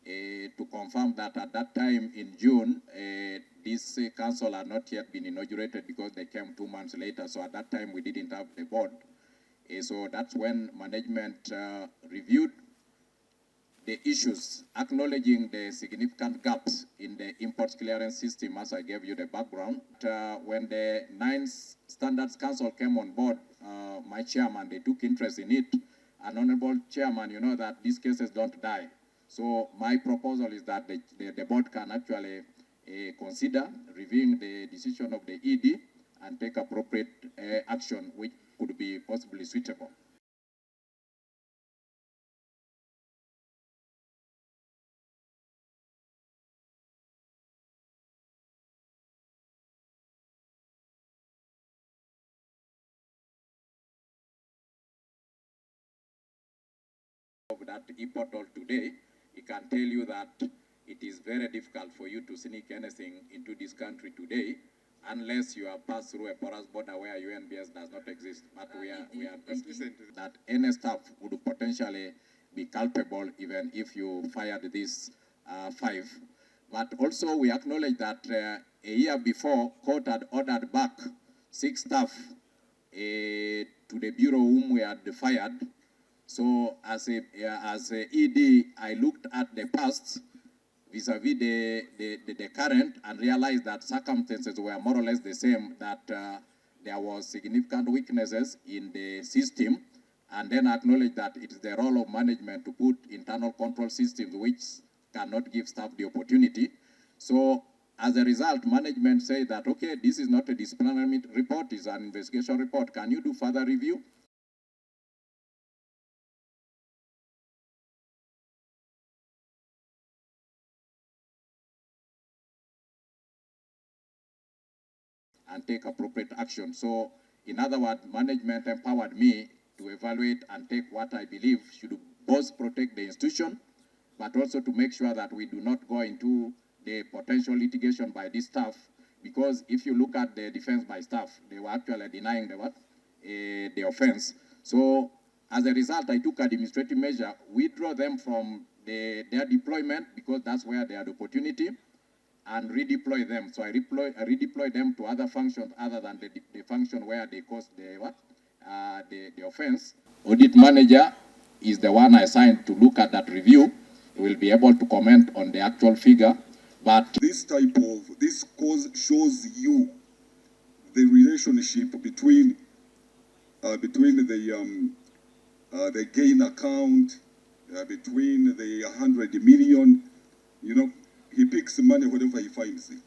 to confirm that at that time in June, this council had not yet been inaugurated because they came 2 months later. So at that time, we didn't have the board. So that's when management reviewed the issues, acknowledging the significant gaps in the imports clearance system, as I gave you the background. When the 9 Standards Council came on board, my chairman, they took interest in it. An honorable chairman, you know that these cases don't die. So my proposal is that the board can actually consider reviewing the decision of the ED and take appropriate action which could be possibly suitable. Of that e-portal today, it can tell you that it is very difficult for you to sneak anything into this country today unless you have passed through a porous border where UNBS does not exist. But we are that any staff would potentially be culpable even if you fired these 5. But also we acknowledge that a year before, court had ordered back 6 staff to the bureau whom we had fired. So as a ED, I looked at the past vis-a-vis the current and realized that circumstances were more or less the same, that there was significant weaknesses in the system, and then acknowledge that it is the role of management to put internal control systems which cannot give staff the opportunity. So as a result, management said that, okay, this is not a disciplinary report, it's an investigation report. Can you do further review? And take appropriate action. So, in other words, management empowered me to evaluate and take what I believe should both protect the institution, but also to make sure that we do not go into the potential litigation by this staff. Because if you look at the defense by staff, they were actually denying the offense. So, as a result, I took administrative measure, withdraw them from their deployment because that's where they had opportunity, and redeploy them. So I redeploy them to other functions other than the function where they caused the offense. Audit manager is the one assigned to look at that review. He will be able to comment on the actual figure. But this cause shows you the relationship between the gain account, between the 100 million, you know. He picks money whenever he finds it.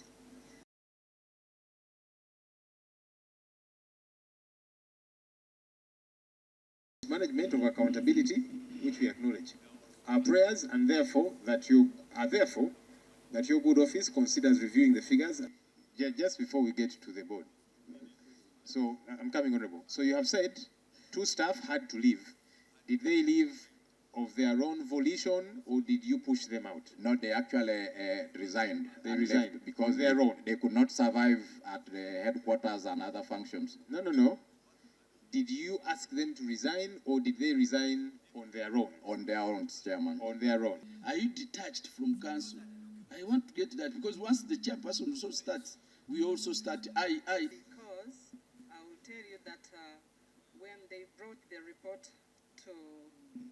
Management of accountability, which we acknowledge. Our prayers, and therefore that your good office considers reviewing the figures just before we get to the board. So I'm coming, Honorable. So you have said 2 staff had to leave. Did they leave of their own volition, or did you push them out? No, they actually resigned. They resigned because they could not survive at the headquarters and other functions. No. Did you ask them to resign, or did they resign on their own? On their own, Chairman. On their own. Are you detached from council? I want to get that, because once the chairperson also starts, we also start. Because I will tell you that when they brought the report to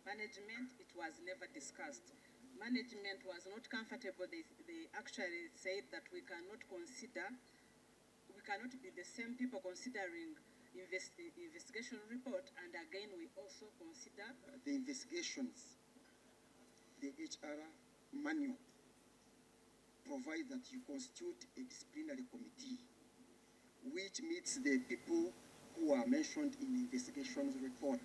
management, it was never discussed. Management was not comfortable. They actually said that we cannot be the same people considering investigation report, and again we also consider the investigations. The HR manual provides that you constitute a disciplinary committee which meets the people who are mentioned in the investigations report.